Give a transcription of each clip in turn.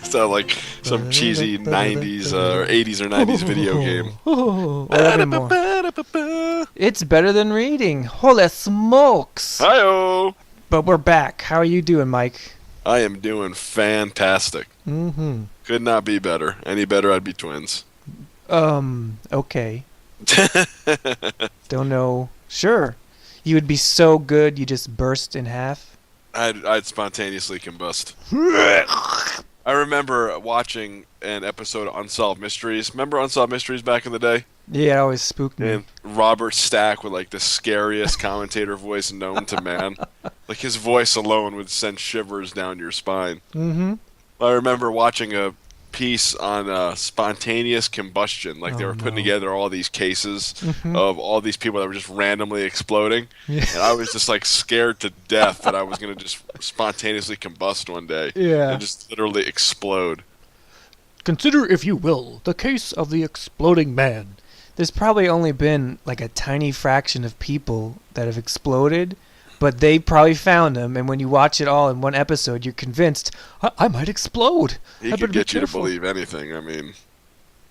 Sound like some cheesy 90s or 80s or 90s video game. Or even more. It's better than reading. Holy smokes! Hi-oh! But we're back. How are you doing, Mike? I am doing fantastic. Mm-hmm. Could not be better. Any better, I'd be twins. Okay. Don't know. Sure. You would be so good you just burst in half. I'd spontaneously combust. I remember watching an episode of Unsolved Mysteries. Remember Unsolved Mysteries back in the day? Yeah, it always spooked me. And Robert Stack with like the scariest commentator voice known to man. Like his voice alone would send shivers down your spine. Mm-hmm. I remember watching a piece on spontaneous combustion. Like they were putting together all these cases of all these people that were just randomly exploding. Yeah. And I was just like scared to death that I was going to just spontaneously combust one day. Yeah. And just literally explode. Consider, if you will, the case of the exploding man. There's probably only been like a tiny fraction of people that have exploded, but they probably found them, and when you watch it all in one episode, you're convinced, I might explode. He could get you to believe anything. I mean,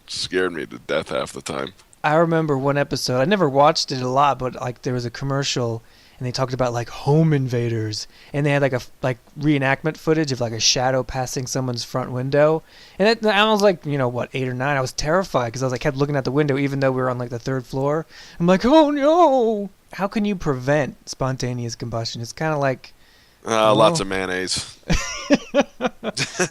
scared me to death half the time. I remember one episode, I never watched it a lot, but like there was a commercial, and they talked about like home invaders, and they had like reenactment footage of like a shadow passing someone's front window, and I was like, 8 or 9. I was terrified because I kept looking out the window even though we were on like the 3rd floor. I'm like, oh no! How can you prevent spontaneous combustion? It's kind of like lots of mayonnaise.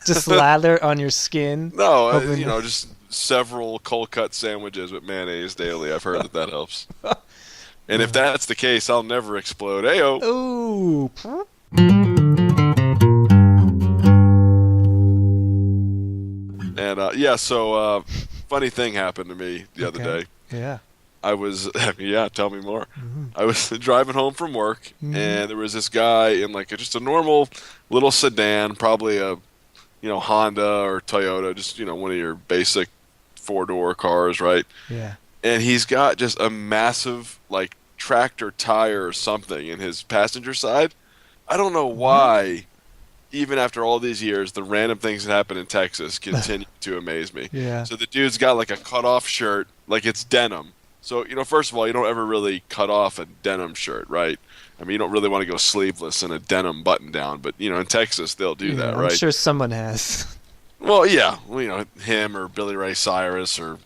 Just slather on your skin. No, just several cold cut sandwiches with mayonnaise daily. I've heard that helps. And if that's the case, I'll never explode. Ayo. Ooh. And so funny thing happened to me the other day. Yeah. I was, tell me more. Mm-hmm. I was driving home from work, and there was this guy in like just a normal little sedan, probably a, Honda or Toyota, just, one of your basic 4-door cars, right? Yeah. And he's got just a massive, like, tractor tire or something in his passenger side. I don't know why, even after all these years, the random things that happen in Texas continue to amaze me. Yeah. So the dude's got, like, a cut-off shirt, like it's denim. So, first of all, you don't ever really cut off a denim shirt, right? I mean, you don't really want to go sleeveless in a denim button-down, but, in Texas, they'll do that, right? I'm sure someone has. Well, yeah. Him or Billy Ray Cyrus or,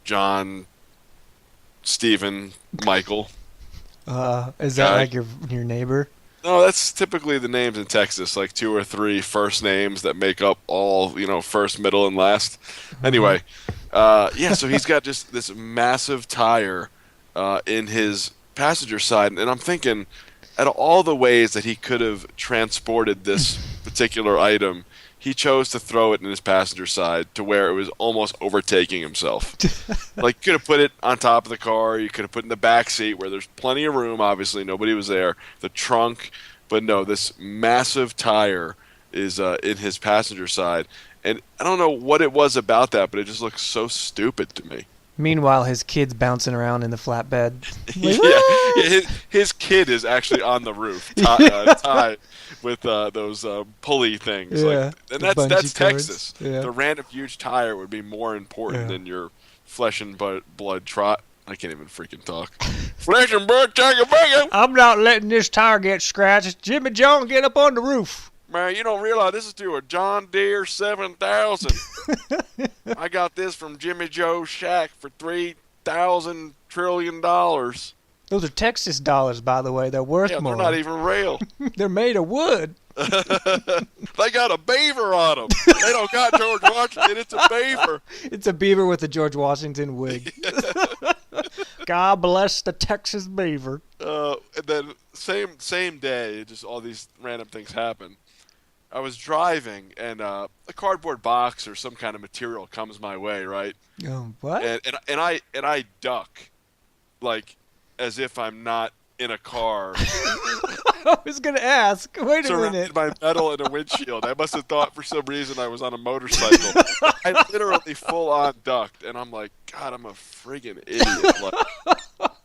John, Stephen, Michael. Is that like your neighbor? No, that's typically the names in Texas, like 2 or 3 first names that make up all, first, middle, and last. Anyway, so he's got just this massive tire in his passenger side, and I'm thinking, out of all the ways that he could have transported this particular item, he chose to throw it in his passenger side to where it was almost overtaking himself. Like, you could have put it on top of the car, you could have put it in the back seat where there's plenty of room, obviously, nobody was there, the trunk, but no, this massive tire is in his passenger side. And I don't know what it was about that, but it just looks so stupid to me. Meanwhile, his kid's bouncing around in the flatbed. Like, his kid is actually on the roof, tied with those pulley things. Yeah, and that's Texas. Yeah. The random huge tire would be more important than your flesh and blood trot. I can't even freaking talk. Flesh and blood tiger bang. I'm not letting this tire get scratched. Jimmy John, get up on the roof. Man, you don't realize this is to a John Deere 7000. I got this from Jimmy Joe's shack for $3,000 trillion. Those are Texas dollars, by the way. They're worth more. They're not even real. They're made of wood. They got a beaver on them. They don't got George Washington. It's a beaver. It's a beaver with a George Washington wig. God bless the Texas beaver. And then same day, just all these random things happen. I was driving, and a cardboard box or some kind of material comes my way, right? What? And I duck, like, as if I'm not in a car. I was gonna ask. Wait a minute. My metal and a windshield. I must have thought for some reason I was on a motorcycle. I literally full on ducked, and I'm like, God, I'm a friggin' idiot. Like,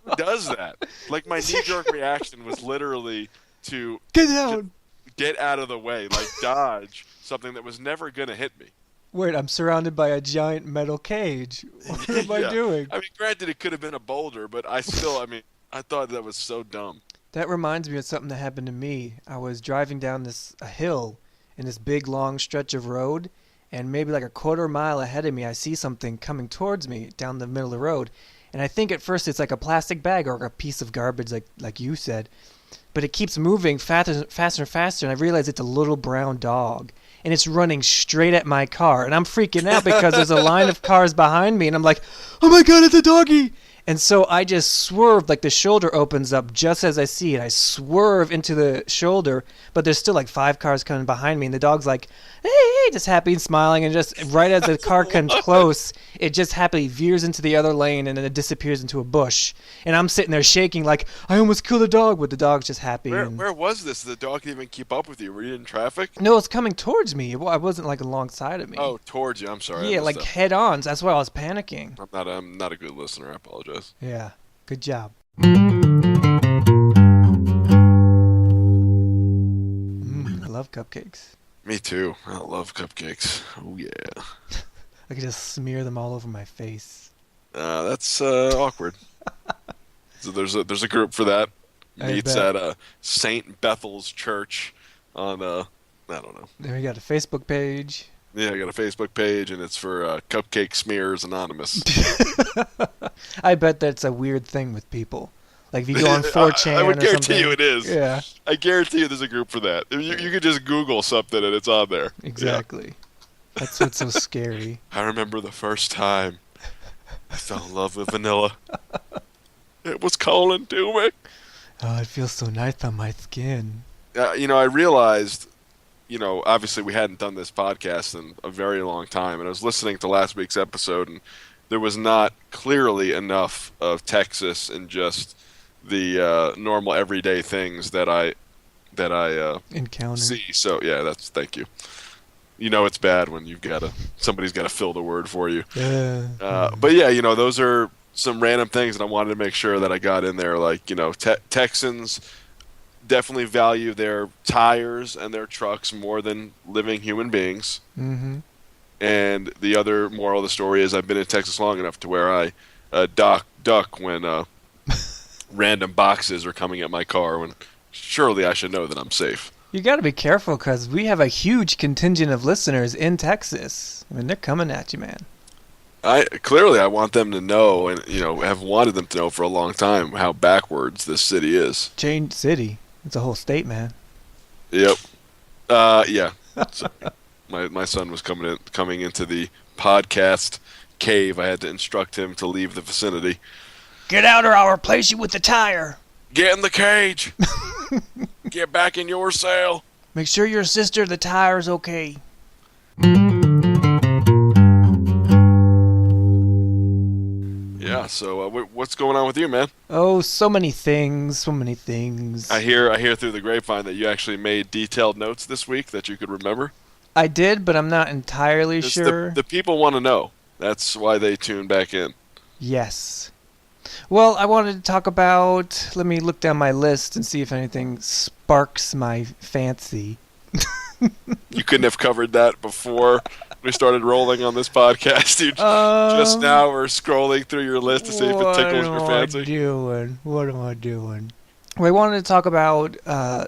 who does that? Like, my knee-jerk reaction was literally to Get just down. get out of the way, like dodge something that was never going to hit me. Wait, I'm surrounded by a giant metal cage. What am I Yeah. doing? I mean, granted, it could have been a boulder, but I mean, I thought that was so dumb. That reminds me of something that happened to me. I was driving down a hill in this big long stretch of road, and maybe like a quarter mile ahead of me, I see something coming towards me down the middle of the road. And I think at first it's like a plastic bag or a piece of garbage, like you said. But it keeps moving faster, faster and faster, and I realize it's a little brown dog. And it's running straight at my car. And I'm freaking out because there's a line of cars behind me, and I'm like, oh my god, it's a doggy! And so I just swerved, like the shoulder opens up just as I see it. I swerve into the shoulder, but there's still like 5 cars coming behind me, and the dog's like, hey, hey, just happy and smiling, and just right as the car comes close, it just happily veers into the other lane, and then it disappears into a bush. And I'm sitting there shaking like, I almost killed a dog, but the dog's just happy. Where was this? Did the dog even keep up with you? Were you in traffic? No, it's coming towards me. I wasn't like alongside of me. Oh, towards you. I'm sorry. Yeah, like head on. That's why I was panicking. I'm not a good listener. I apologize. Yeah, good job. I love cupcakes. Me too. I love cupcakes. Oh yeah. I could just smear them all over my face. That's awkward. So there's a group for that. I Meets bet. at Saint Bethel's Church on I don't know. Then we got a Facebook page. Yeah, I got a Facebook page, and it's for Cupcake Smears Anonymous. I bet that's a weird thing with people. Like if you go on 4chan I would or guarantee something. you it is. Yeah, I guarantee you there's a group for that. You could just Google something and it's on there. exactly. That's what's so scary. I remember the first time I fell in love with vanilla. It was calling to me. Oh, it feels so nice on my skin. I realized, obviously we hadn't done this podcast in a very long time, and I was listening to last week's episode, and there was not clearly enough of Texas and just the normal everyday things that I Encounter. see. So yeah, thank you. It's bad when somebody's got to fill the word for you. But yeah, those are some random things, and I wanted to make sure that I got in there. Like, Texans definitely value their tires and their trucks more than living human beings. Mm-hmm. And the other moral of the story is I've been in Texas long enough to where I duck when random boxes are coming at my car, when surely I should know that I'm safe. You got to be careful because we have a huge contingent of listeners in Texas. I mean, they're coming at you, man. I want them to know, and have wanted them to know for a long time, how backwards this city is. Change city. It's a whole state, man. Yep. Yeah. So, my son was coming into the podcast cave. I had to instruct him to leave the vicinity. Get out or I'll replace you with the tire. Get in the cage. Get back in your cell. Make sure your sister, the tire's okay. Yeah, so what's going on with you, man? Oh, so many things, so many things. I hear through the grapevine that you actually made detailed notes this week that you could remember. I did, but I'm not entirely sure. The people want to know. That's why they tune back in. Yes. Well, I wanted to talk about... Let me look down my list and see if anything sparks my fancy. You couldn't have covered that before we started rolling on this podcast. You just now were scrolling through your list to see if it tickles your fancy. What am I doing? We wanted to talk about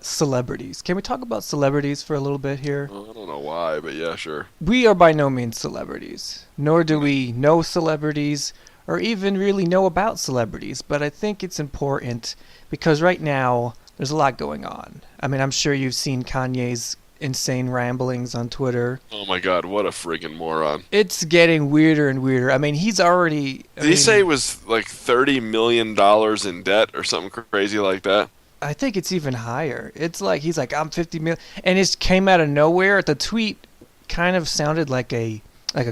celebrities. Can we talk about celebrities for a little bit here? Well, I don't know why, but yeah, sure. We are by no means celebrities, nor do we know celebrities or even really know about celebrities, but I think it's important because right now there's a lot going on. I mean, I'm sure you've seen Kanye's insane ramblings on Twitter. Oh my god, what a friggin' moron. It's getting weirder and weirder. I mean, he's already... Did he say it was like $30 million in debt or something crazy like that? I think it's even higher. It's like, he's like, I'm 50 million. And it came out of nowhere. The tweet kind of sounded like a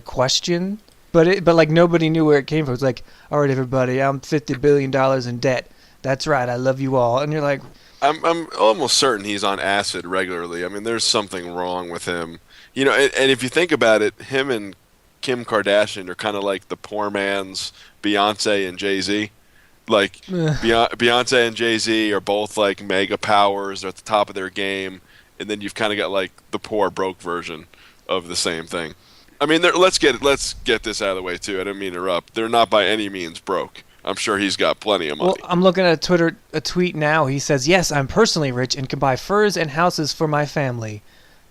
question, but like nobody knew where it came from. It was like, all right, everybody, I'm $50 billion in debt. That's right, I love you all. And you're like... I'm almost certain he's on acid regularly. I mean, there's something wrong with him. And if you think about it, him and Kim Kardashian are kind of like the poor man's Beyonce and Jay-Z. Like Ugh. Beyonce and Jay-Z are both like mega powers. They're at the top of their game, and then you've kind of got like the poor broke version of the same thing. I mean, let's get this out of the way too. I didn't mean to interrupt. They're not by any means broke. I'm sure he's got plenty of money. Well, I'm looking at a tweet now. He says, "Yes, I'm personally rich and can buy furs and houses for my family."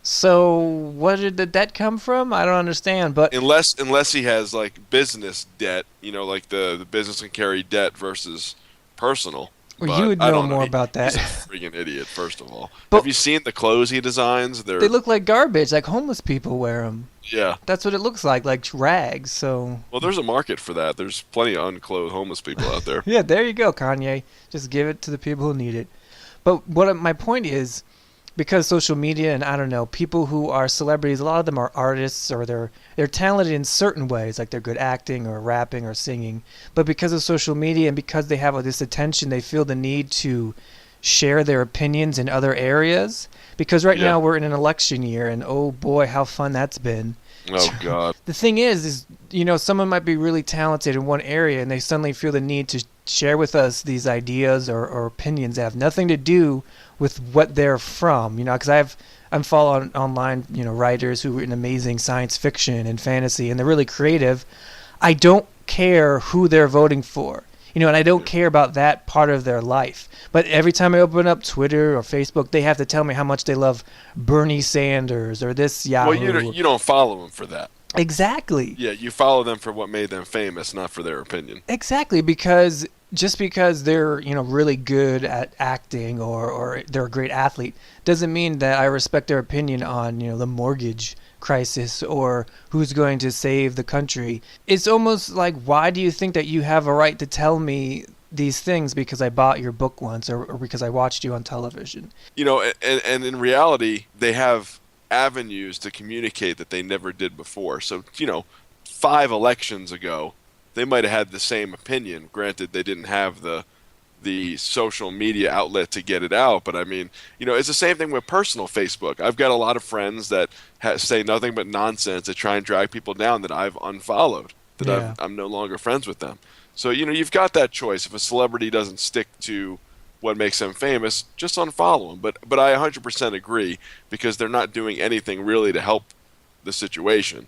So, where did the debt come from? I don't understand. But Unless he has like business debt, like the business can carry debt versus personal. well, But you would I know don't know. more about He's that. a freaking idiot. First of all, But have you seen the clothes he designs? they look like garbage, like homeless people wear them. Yeah. That's what it looks like rags. So, Well, there's a market for that. There's plenty of unclothed homeless people out there. yeah, there you go, Kanye. Just give it to the people who need it. But my point is, because social media and I don't know, people who are celebrities, a lot of them are artists or they're talented in certain ways, like they're good acting or rapping or singing. But because of social media and because they have this attention, they feel the need to share their opinions in other areas. Because right Yeah. now we're in an election year, and oh boy, how fun that's been. Oh God. The thing is someone might be really talented in one area and they suddenly feel the need to share with us these ideas or opinions that have nothing to do with what they're from. Because I'm following online, writers who written amazing science fiction and fantasy, and they're really creative. I don't care who they're voting for. And I don't care about that part of their life. But every time I open up Twitter or Facebook, they have to tell me how much they love Bernie Sanders or this Yahoo. Well, you don't follow them for that. Exactly. Yeah, you follow them for what made them famous, not for their opinion. Exactly, because just because they're really good at acting or they're a great athlete doesn't mean that I respect their opinion on the mortgage crisis or who's going to save the country. It's almost like, why do you think that you have a right to tell me these things because I bought your book once or because I watched you on television? And in reality, they have avenues to communicate that they never did before. So, 5 elections ago, they might have had the same opinion. Granted, they didn't have the social media outlet to get it out, but I mean, it's the same thing with personal Facebook. I've got a lot of friends that say nothing but nonsense that try and drag people down that I've unfollowed, that Yeah. I'm no longer friends with them. So, you've got that choice. If a celebrity doesn't stick to what makes them famous, just unfollow them. But I 100% agree, because they're not doing anything really to help the situation.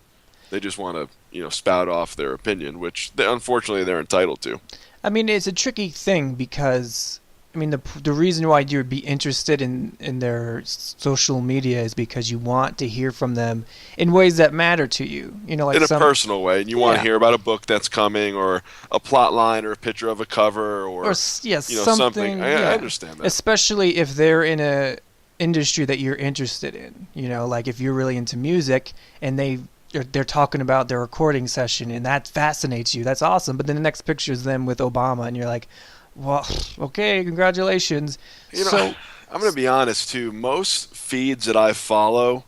They just want to, spout off their opinion, which unfortunately they're entitled to. I mean, it's a tricky thing because, the reason why you would be interested in their social media is because you want to hear from them in ways that matter to you. Like in a personal way, and you want to Yeah. hear about a book that's coming, or a plot line, or a picture of a cover, or something. I understand that. Especially if they're in a industry that you're interested in. Like if you're really into music and they're talking about their recording session and that fascinates you. That's awesome. But then the next picture is them with Obama and you're like, well, okay, congratulations. So I'm going to be honest too. Most feeds that I follow,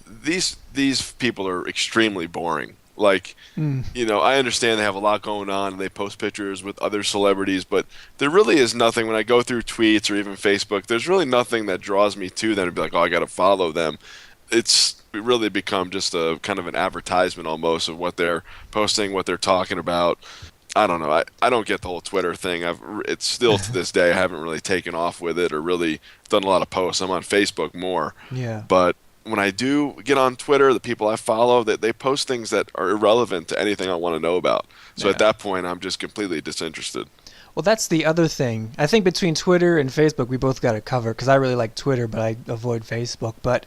these people are extremely boring. Like, I understand they have a lot going on and they post pictures with other celebrities, but there really is nothing when I go through tweets or even Facebook. There's really nothing that draws me to them to be like, oh, I got to follow them. It's really become just a kind of an advertisement almost of what they're posting, what they're talking about. I don't know. I don't get the whole Twitter thing. It's still to this day I haven't really taken off with it or really done a lot of posts. I'm on Facebook more. yeah. But when I do get on Twitter, the people I follow, that they post things that are irrelevant to anything I want to know about. So at that point, I'm just completely disinterested. Well, that's the other thing. I think between Twitter and Facebook, we both got it covered because I really like Twitter, but I avoid Facebook. But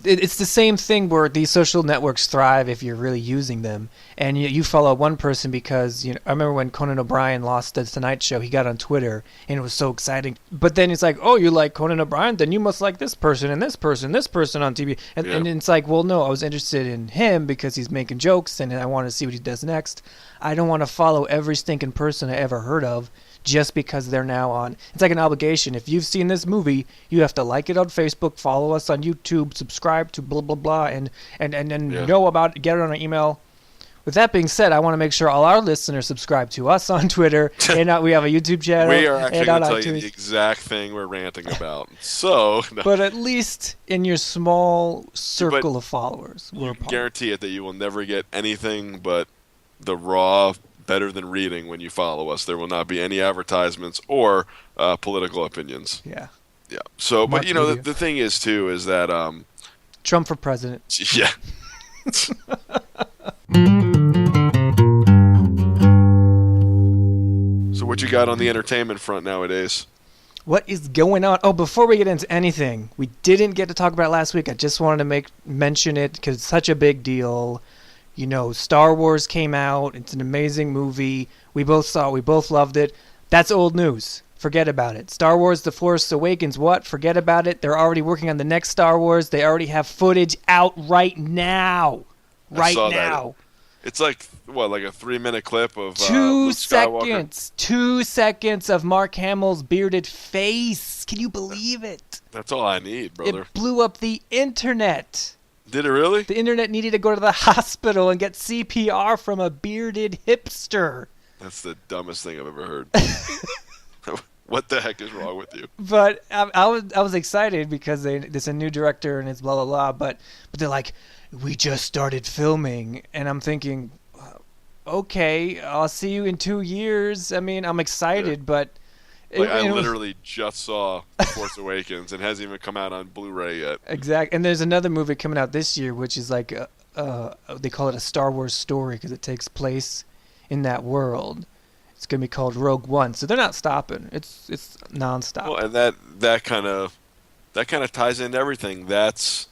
it's the same thing where these social networks thrive if you're really using them. And you follow one person because, I remember when Conan O'Brien lost the Tonight Show, he got on Twitter and it was so exciting. But then it's like, oh, you like Conan O'Brien? Then you must like this person and this person on TV. And it's like, well, no, I was interested in him because he's making jokes and I want to see what he does next. I don't want to follow every stinking person I ever heard of just because they're now on. It's like an obligation. If you've seen this movie, you have to like it on Facebook, follow us on YouTube, subscribe to blah, blah, blah, and know about it, get it on an email. With that being said, I want to make sure all our listeners subscribe to us on Twitter, and we have a YouTube channel. We are actually going to tell iTunes. you the exact thing we're ranting about. So, But at least in your small circle of followers, we're guarantee it that you will never get anything but the raw better than reading when you follow us. There will not be any advertisements or political opinions. Yeah. Yeah. So, but Mark media. the thing is too is that Trump for president. yeah. So what you got on the entertainment front nowadays? What is going on? Oh, before we get into anything, we didn't get to talk about it last week. I just wanted to mention it because it's such a big deal. You know, Star Wars came out. It's an amazing movie. We both saw it. We both loved it. That's old news. Forget about it. Star Wars The Force Awakens, what? Forget about it. They're already working on the next Star Wars. They already have footage out right now. I saw that. It's like, what, like a 3-minute clip of Two Luke Skywalker? seconds. 2 seconds of Mark Hamill's bearded face. Can you believe it? That's all I need, brother. It blew up the internet. Did it really? The internet needed to go to the hospital and get CPR from a bearded hipster. That's the dumbest thing I've ever heard. What the heck is wrong with you? But I was excited because there's a new director and it's blah blah blah. But they're like, we just started filming, and I'm thinking, okay, I'll see you in 2 years. I mean, I'm excited, Yeah. but I literally just saw Force Awakens and hasn't even come out on Blu-ray yet. Exactly. And there's another movie coming out this year, which is like they call it a Star Wars story because it takes place in that world. It's gonna be called Rogue One, so they're not stopping. It's nonstop. Well, and that kind of ties into everything. That's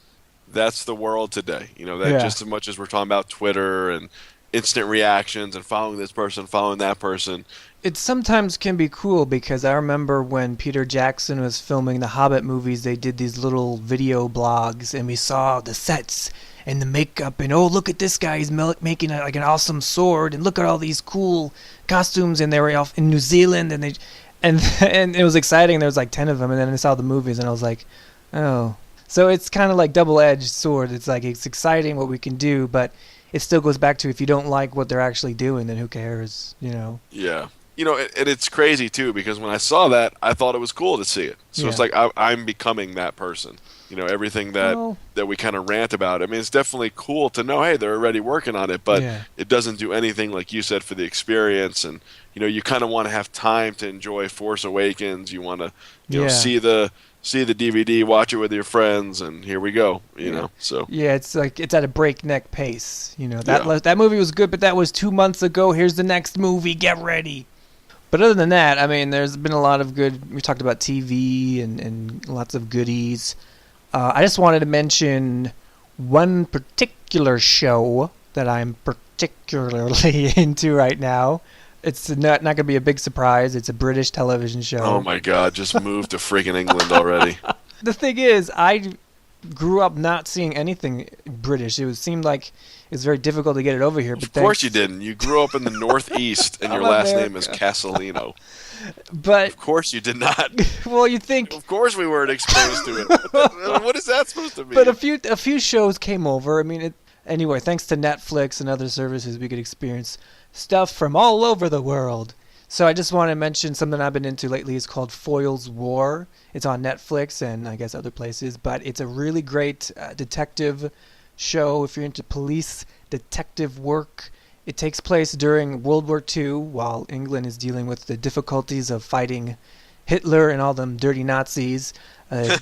the world today. You know, that Yeah. just as much as we're talking about Twitter and instant reactions and following this person, following that person. It sometimes can be cool because I remember when Peter Jackson was filming the Hobbit movies, they did these little video blogs, and we saw the sets and the makeup, and oh, look at this guy, he's making like an awesome sword, and look at all these cool costumes, and they were off in New Zealand, and and it was exciting. There was like 10 of them, and then I saw the movies, and I was like, oh. So it's kind of like double-edged sword. It's like it's exciting what we can do, but it still goes back to if you don't like what they're actually doing, then who cares, you know? Yeah. You know, and it's crazy too because when I saw that, I thought it was cool to see it. So it's Yeah. like I'm becoming that person. You know, everything that we kind of rant about. I mean, it's definitely cool to know, hey, they're already working on it, but Yeah. it doesn't do anything like you said for the experience. And you know, you kind of want to have time to enjoy Force Awakens. You want to, you know, see the DVD, watch it with your friends, and here we go. You know, so yeah, it's like it's at a breakneck pace. You know, that movie was good, but that was 2 months ago. Here's the next movie. Get ready. But other than that, I mean, there's been a lot of good. We talked about TV and lots of goodies. I just wanted to mention one particular show that I'm particularly into right now. It's not going to be a big surprise. It's a British television show. oh my God, just move to freaking England already. The thing is, I grew up not seeing anything British. It seemed like it's very difficult to get it over here. Of course you didn't. You grew up in the Northeast, and your I'm last America. name is Castellino. But Of course you did not. well, you think. Of course we weren't exposed to it. What is that supposed to mean? But a few shows came over. I mean, anyway, thanks to Netflix and other services, we could experience stuff from all over the world. So I just want to mention something I've been into lately. It's called Foyle's War. It's on Netflix and I guess other places, but it's a really great detective show if you're into police detective work. It takes place during World War II while England is dealing with the difficulties of fighting Hitler and all them dirty Nazis. Those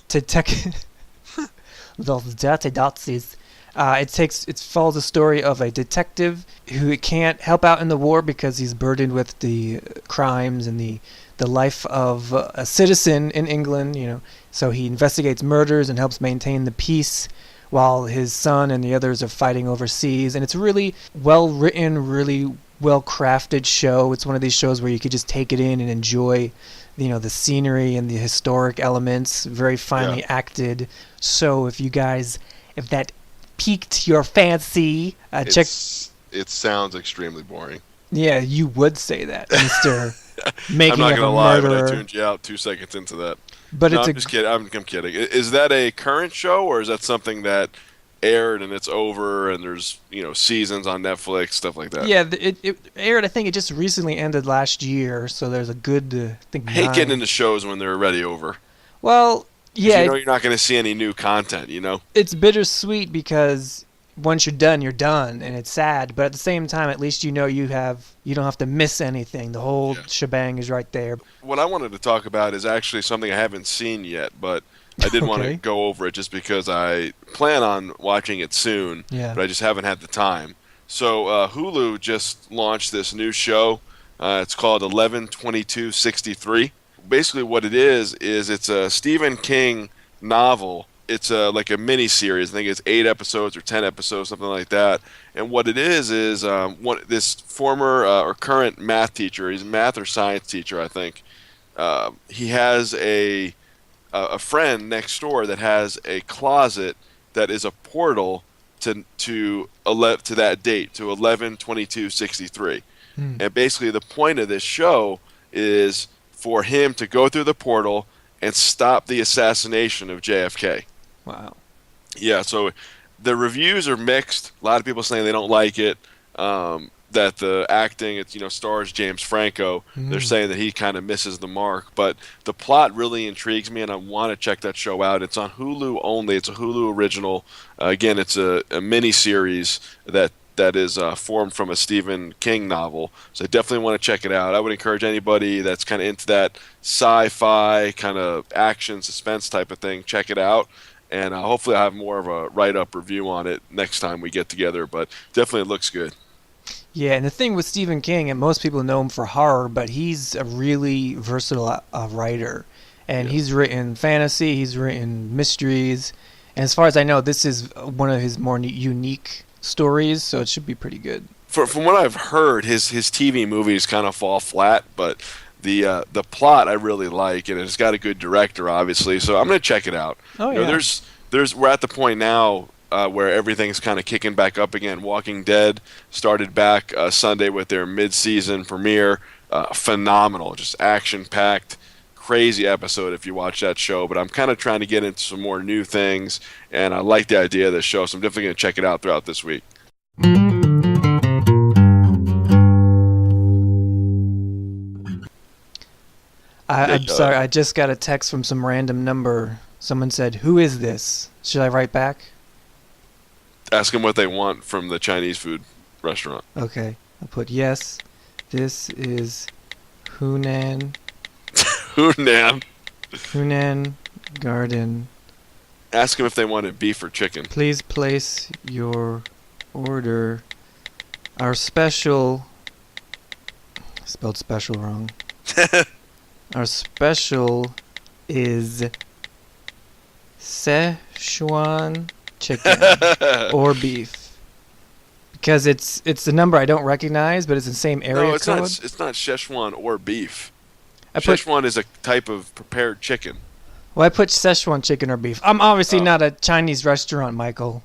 dirty Nazis. It follows the story of a detective who can't help out in the war because he's burdened with the crimes and the life of a citizen in England, you know. So he investigates murders and helps maintain the peace while his son and the others are fighting overseas. And it's a really well written, really well crafted show. It's one of these shows where you could just take it in and enjoy, you know, the scenery and the historic elements. Very finely acted. So if that piqued your fancy, check. It sounds extremely boring. Yeah, you would say that, Mister Making I'm not of gonna a lie, but Murderer. I tuned you out 2 seconds into that. But No, it's I'm just kidding. I'm kidding. Is that a current show, or is that something that aired and it's over and there's, you know, seasons on Netflix, stuff like that? yeah, it aired. I think it just recently ended last year, so there's a good. I think I hate 9. getting into shows when they're already over. Well, 'Cause yeah, you know you're not going to see any new content. You know. it's bittersweet because once you're done, and it's sad. But at the same time, at least you know you don't have to miss anything. The whole Yeah. shebang is right there. What I wanted to talk about is actually something I haven't seen yet, but I did want to Okay. go over it just because I plan on watching it soon, Yeah. but I just haven't had the time. So Hulu just launched this new show. It's called 11/22/63. Basically, what it is it's a Stephen King novel. It's like a mini series. I think it's 8 episodes or 10 episodes, something like that. And what it is this former or current math teacher. He's a math or science teacher, I think. He has a friend next door that has a closet that is a portal to that date, to 11/22/63. Hmm. And basically the point of this show is for him to go through the portal and stop the assassination of JFK. Wow. Yeah, so the reviews are mixed. A lot of people saying they don't like it. That the acting, stars James Franco. They're Mm. saying that he kind of misses the mark. But the plot really intrigues me, and I want to check that show out. It's on Hulu only. It's a Hulu original. Again, it's a mini series that is formed from a Stephen King novel. So I definitely want to check it out. I would encourage anybody that's kind of into that sci-fi kind of action suspense type of thing, check it out. And hopefully I'll have more of a write-up review on it next time we get together. But definitely it looks good. Yeah, and the thing with Stephen King, and most people know him for horror, but he's a really versatile writer. And Yeah. he's written fantasy, he's written mysteries, and as far as I know, this is one of his more unique stories, so it should be pretty good. From what I've heard, his TV movies kind of fall flat, but the plot I really like, and it's got a good director, obviously. So I'm gonna check it out. Oh, You know, yeah. there's we're at the point now where everything's kind of kicking back up again. Walking Dead started back Sunday with their mid-season premiere. Phenomenal, just action-packed, crazy episode if you watch that show. But I'm kind of trying to get into some more new things, and I like the idea of this show, so I'm definitely gonna check it out throughout this week. I'm Yeah, sorry, I just got a text from some random number. Someone said, "Who is this?" Should I write back? ask them what they want from the Chinese food restaurant. Okay. I'll put, "Yes, this is Hunan Hunan. Hunan Garden. Ask them if they wanted beef or chicken. Please place your order. Our special," spelled special wrong. "Our special is Szechuan chicken or beef." Because it's the number I don't recognize, but it's the same area No, it's code. not. It's not Szechuan or beef. I put Szechuan is a type of prepared chicken. I put Szechuan chicken or beef. I'm obviously Oh. not a Chinese restaurant, Michael.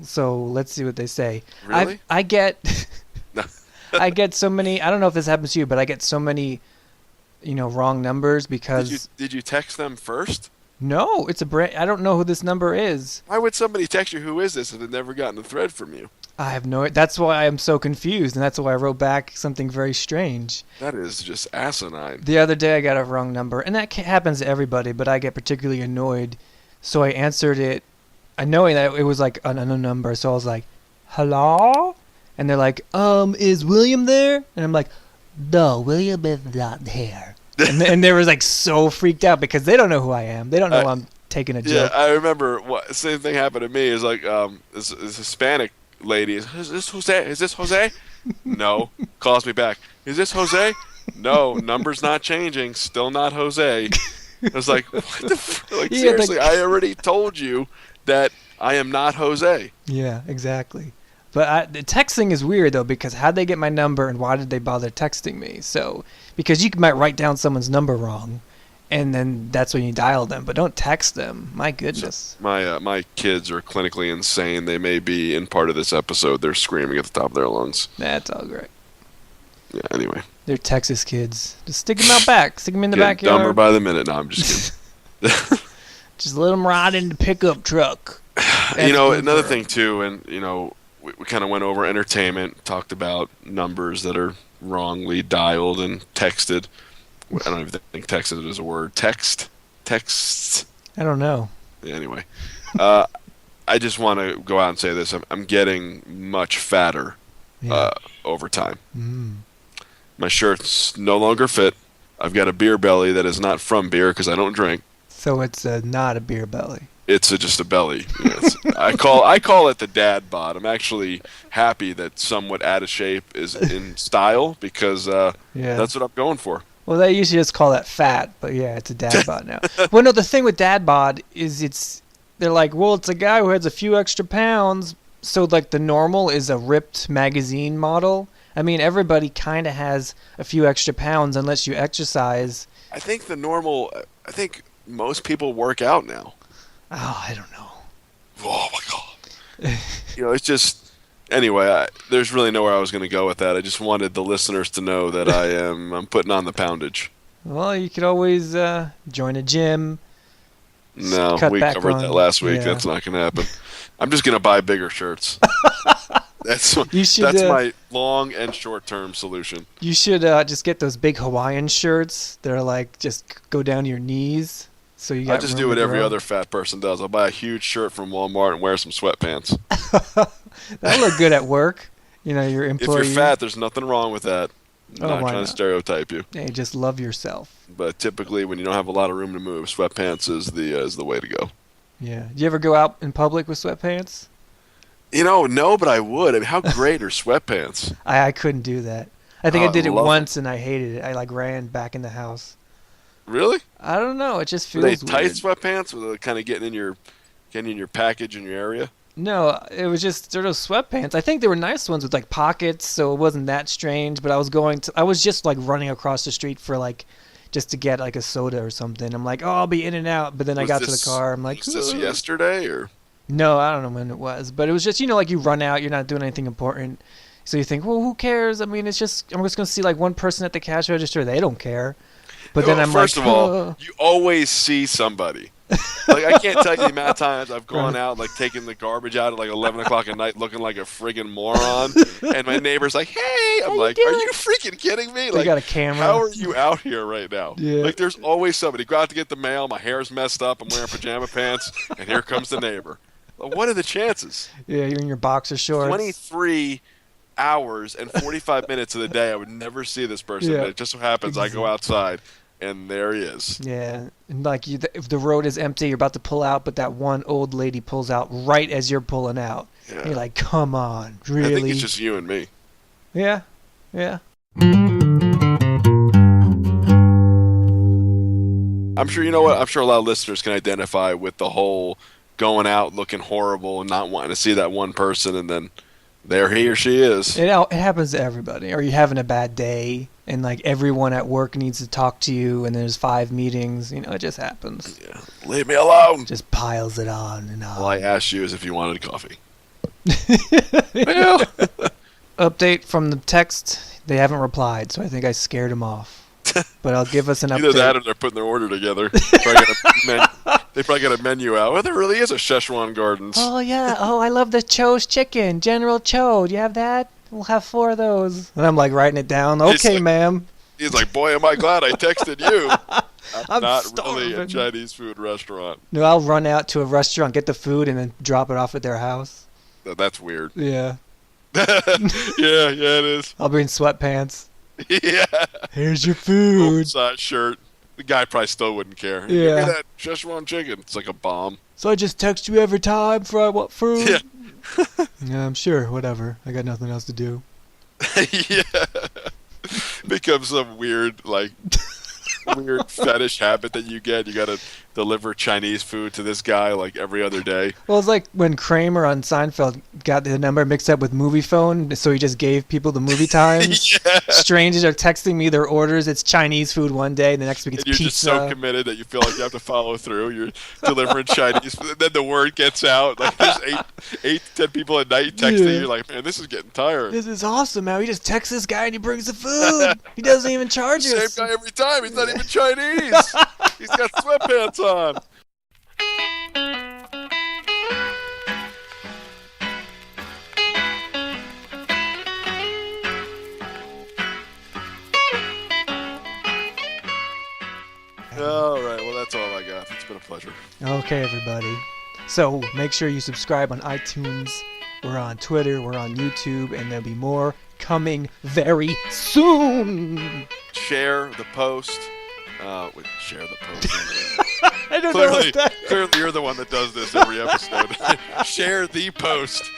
So let's see what they say. Really? I get No. I get so many. I don't know if this happens to you, but I get so many, wrong numbers Did you because did you text them first? no, it's a brand. I don't know who this number is. Why would somebody text you, "Who is this?" if they've never gotten a thread from you? I have no. That's why I'm so confused, and that's why I wrote back something very strange. That is just asinine. The other day I got a wrong number, and that happens to everybody, but I get particularly annoyed. So I answered it, knowing that it was like an unknown number. So I was like, "Hello?" And they're like, "Is William there?" And I'm like, "No, William is not here." And they were like so freaked out because they don't know who I am. They don't know I'm taking a Yeah, joke. I remember. Same thing happened to me. Is like this Hispanic lady. Is this Jose? Is this Jose? No. Calls me back. Is this Jose? No. Number's not changing. Still not Jose. I was like, what the like, Yeah, seriously, I already told you that I am not Jose. Yeah, exactly. But the texting is weird though because how'd they get my number and why did they bother texting me? So because you might write down someone's number wrong, and then that's when you dial them, but don't text them. My goodness. My kids are clinically insane. They may be in part of this episode. They're screaming at the top of their lungs. That's all great. Yeah. Anyway, They're Texas kids. Just stick them out back. Stick them in the getting dumber backyard. by the minute. No, I'm just kidding. Just let them ride in the pickup truck. That's Another Beaver. thing too, and we kind of went over entertainment, talked about numbers that are wrongly dialed and texted. I don't even think texted is a word. Texts. I don't know. Yeah, anyway, uh, I just want to go out and say this. I'm getting much fatter Yeah. over time. Mm. My shirts no longer fit. I've got a beer belly that is not from beer because I don't drink. So it's not a beer belly. It's just a belly. I call it the dad bod. I'm actually happy that somewhat out of shape is in style because Yeah. that's what I'm going for. Well, they usually just call that fat, but yeah, it's a dad bod now. Well, no, the thing with dad bod is they're like, well, it's a guy who has a few extra pounds. So like the normal is a ripped magazine model. I mean, everybody kind of has a few extra pounds unless you exercise. I think I think most people work out now. Oh, I don't know. Oh my god. It's just anyway. There's really nowhere I was going to go with that. I just wanted the listeners to know that I'm putting on the poundage. Well, you could always join a gym. No, cut we back covered on- that last week. yeah. That's not going to happen. I'm just going to buy bigger shirts. That's You should, that's my long and short term solution. You should just get those big Hawaiian shirts. They're like just go down to your knees. So you got I just room do what to every grow. other fat person does. I'll buy a huge shirt from Walmart and wear some sweatpants. That'll look good at work. Your If employee. you're fat, there's nothing wrong with that. Oh, Not why trying not? to stereotype you, Hey, just love yourself. but typically when you don't have a lot of room to move, sweatpants is the way to go. Yeah. Do you ever go out in public with sweatpants? No, but I would. I mean, how great are sweatpants? I couldn't do that. I think Oh, I did I it love once and I hated it. I like ran back in the house. Really? I don't know. It just Were feels they tight weird. sweatpants? Were they kind of getting in your package in your area? No, it was just sort of sweatpants. I think they were nice ones with like pockets, so it wasn't that strange. But I was just like running across the street for like, just to get like a soda or something. I'm like, oh, I'll be in and out. But then I Was got to the this- car. I'm like, Was this "Ugh." yesterday or? No, I don't know when it was, but it was just like you run out, you're not doing anything important, so you think, well, who cares? I mean, I'm just gonna see like one person at the cash register. They don't care. But then Well, I'm first like, of all, "Ugh." you always see somebody. Like I can't tell you the amount of times I've gone out, like taking the garbage out at like 11 o'clock at night, looking like a friggin' moron, and my neighbor's like, "Hey," I'm you like, doing? "Are you freaking kidding me?" They Like, got a camera. how are you out here right now? Yeah. Like, there's always somebody. Go out to get the mail. My hair's messed up. I'm wearing pajama pants, and here comes the neighbor. Well, what are the chances? Yeah, you're in your boxer shorts. 23 hours and 45 minutes of the day, I would never see this person. Yeah. And it just so happens I go outside, and there he is. Yeah, and like if the road is empty, you're about to pull out, but that one old lady pulls out right as you're pulling out. Yeah. And you're like, come on, I really? think it's just you and me. Yeah, yeah. I'm sure, you know what? I'm sure a lot of listeners can identify with the whole going out looking horrible and not wanting to see that one person, and then there he or she is. It happens to everybody. Or you're having a bad day, and like everyone at work needs to talk to you, and there's 5 meetings. It just happens. Yeah. Leave me alone. Just piles it on and on. All I asked you is if you wanted coffee. Well, Update from the text. They haven't replied, so I think I scared them off. But I'll give us an update. either that or they're putting their order together. They probably got a menu out. Well, there really is a Szechuan Gardens. Oh, yeah. Oh, I love the Cho's chicken. General Cho. Do you have that? We'll have 4 of those. And I'm like writing it down. He's Okay, like- ma'am. He's like, boy, am I glad I texted you. I'm not starving. really a Chinese food restaurant. No, I'll run out to a restaurant, get the food, and then drop it off at their house. That's weird. Yeah. Yeah, it is. I'll bring sweatpants. Yeah. Here's your food. Oversized shirt. The guy probably still wouldn't care. Yeah. Give me that Szechuan chicken. It's like a bomb. So I just text you every time for I want food? Yeah. Yeah, I'm sure. Whatever. I got nothing else to do. Yeah. Becomes some weird fetish habit that you get. You got to deliver Chinese food to this guy like every other day. Well, it's like when Kramer on Seinfeld got the number mixed up with movie phone, so he just gave people the movie times. Yeah. Strangers are texting me their orders. It's Chinese food one day, and the next week it's And you're pizza. just so committed that you feel like you have to follow through. You're delivering Chinese food. Then the word gets out. Like there's 8 to 10 people at night texting Yeah. you. You're like, man, this is getting tired. This is awesome, man. We just text this guy and he brings the food. He doesn't even charge Same us. guy every time. He's not even Chinese. He's got sweatpants on. All right. Well, that's all I got. It's been a pleasure. Okay, everybody. So make sure you subscribe on iTunes. We're on Twitter. We're on YouTube. And there'll be more coming very soon. Share the post. Share the post. I don't know what that Clearly, you're the one that does this every episode. Share the post.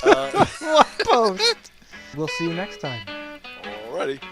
What post? We'll see you next time. Alrighty.